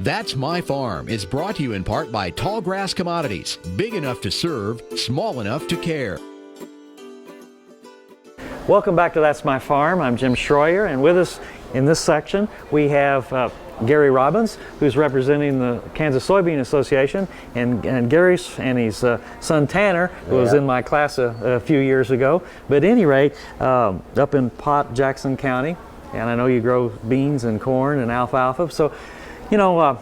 That's My Farm is brought to you in part by Tallgrass Commodities, big enough to serve, small enough to care. Welcome back to That's My Farm. I'm Jim Schroyer, and with us in this section we have Gary Robbins, who's representing the Kansas Soybean Association, and Gary's and his son Tanner, who was in my class a few years ago. But at any rate, up in Pott, Jackson County, and I know you grow beans and corn and alfalfa. So, you know,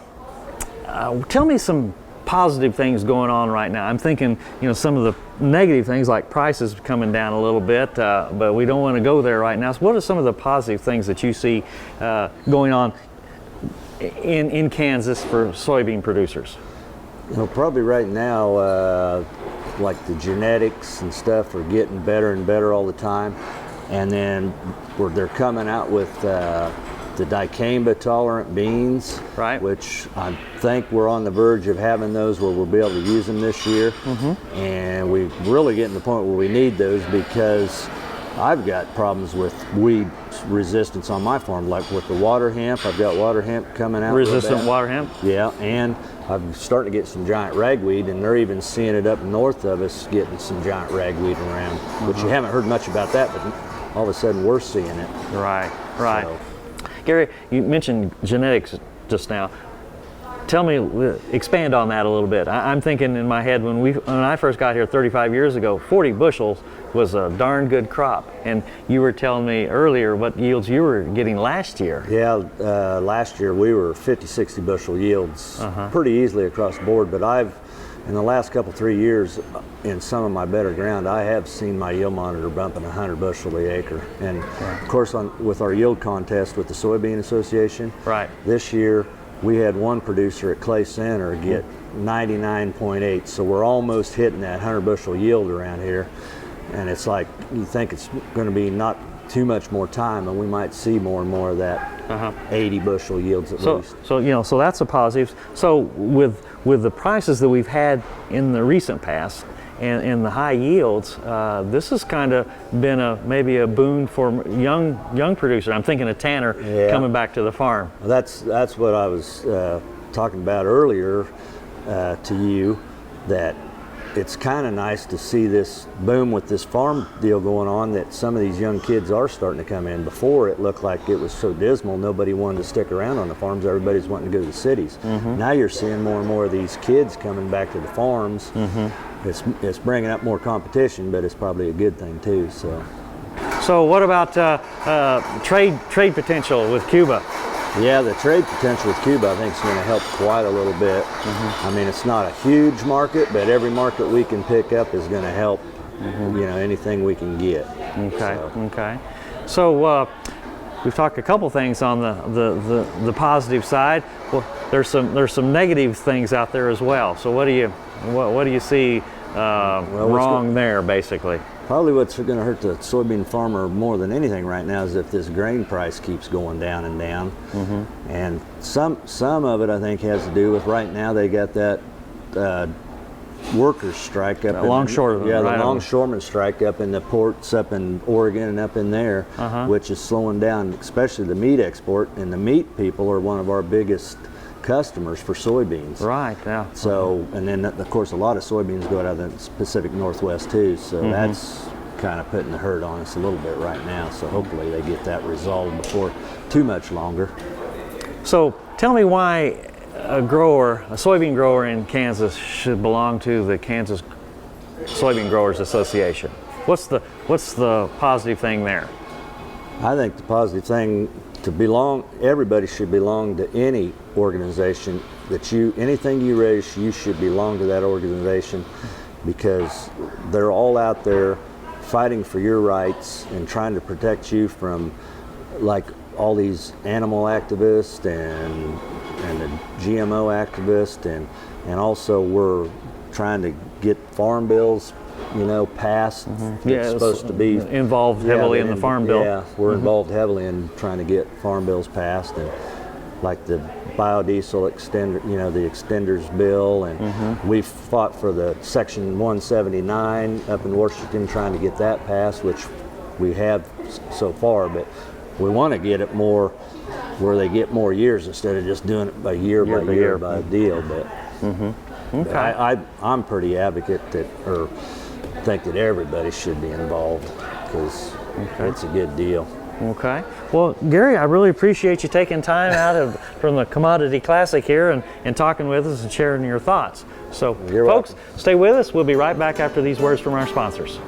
tell me some positive things going on right now. I'm thinking, you know, some of the negative things like prices coming down a little bit, but we don't want to go there right now. So what are some of the positive things that you see going on in Kansas for soybean producers? Well, probably right now, like the genetics and stuff are getting better and better all the time. And then they're coming out with the dicamba tolerant beans, right? Which I think we're on the verge of having those where we'll be able to use them this year. And we're really getting to the point where we need those because I've got problems with weed resistance on my farm, like with the water hemp. I've got water hemp coming out. Resistant water hemp? Yeah, and I'm starting to get some giant ragweed, and they're even seeing it up north of us, getting some giant ragweed around, which you haven't heard much about that, but all of a sudden we're seeing it. Right, right. So, Gary, you mentioned genetics just now. Tell me, expand on that a little bit. I'm thinking in my head when I first got here 35 years ago, 40 bushels was a darn good crop. And you were telling me earlier what yields you were getting last year. Yeah, last year we were 50, 60 bushel yields pretty easily across the board. But in the last couple, 3 years, in some of my better ground, I have seen my yield monitor bumping 100 bushel the acre. And of course, with our yield contest with the Soybean Association, this year, we had one producer at Clay Center get 99.8, so we're almost hitting that 100 bushel yield around here. And it's like, you think it's going to be not too much more time, and we might see more and more of that 80 bushel yields at least. So you know, so that's a positive. So with the prices that we've had in the recent past and the high yields, this has kind of been maybe a boon for young producers. I'm thinking of Tanner coming back to the farm. Well, that's what I was talking about earlier to you, that it's kind of nice to see this boom with this farm deal going on, that some of these young kids are starting to come in. Before, it looked like it was so dismal, nobody wanted to stick around on the farms, everybody's wanting to go to the cities. Now you're seeing more and more of these kids coming back to the farms. It's bringing up more competition, but it's probably a good thing too. So what about trade potential with Cuba? Yeah, the trade potential with Cuba, I think, is going to help quite a little bit. I mean, it's not a huge market, but every market we can pick up is going to help. You know, anything we can get. Okay. So we've talked a couple things on the positive side. Well, there's some negative things out there as well. So what do you see wrong there, basically? Probably what's going to hurt the soybean farmer more than anything right now is if this grain price keeps going down and down. And some of it, I think, has to do with right now they got that workers strike up. The longshoreman strike up in the ports up in Oregon and up in there, which is slowing down, especially the meat export. And the meat people are one of our biggest customers for soybeans. Right, yeah. So, and then of course a lot of soybeans go out of the Pacific Northwest too, so that's kind of putting the hurt on us a little bit right now. So hopefully they get that resolved before too much longer. So tell me why a soybean grower in Kansas should belong to the Kansas Soybean Growers Association. What's the positive thing there? I think the positive thing everybody should belong to any organization anything you raise, you should belong to that organization, because they're all out there fighting for your rights and trying to protect you from like all these animal activists and the GMO activists, and also we're trying to get farm bills passed. It's supposed to be involved heavily in the farm bill. Yeah, we're involved heavily in trying to get farm bills passed, and like the biodiesel extender, the extenders bill, and we've fought for the Section 179 up in Washington, trying to get that passed, which we have so far, but we want to get it more where they get more years instead of just doing it by year by year by deal. But, but I'm pretty advocate that, or think that everybody should be involved, because it's a good deal. Okay. Well, Gary, I really appreciate you taking time out from the Commodity Classic here and talking with us and sharing your thoughts. So, You're folks, welcome. stay with us. We'll be right back after these words from our sponsors.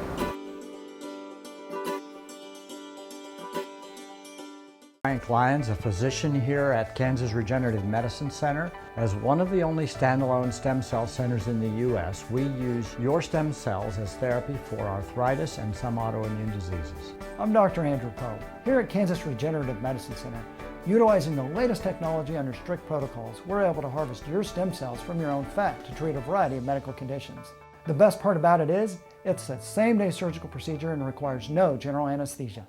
Frank Lyons, a physician here at Kansas Regenerative Medicine Center. As one of the only standalone stem cell centers in the U.S., we use your stem cells as therapy for arthritis and some autoimmune diseases. I'm Dr. Andrew Poe, here at Kansas Regenerative Medicine Center. Utilizing the latest technology under strict protocols, we're able to harvest your stem cells from your own fat to treat a variety of medical conditions. The best part about it is, it's a same-day surgical procedure and requires no general anesthesia.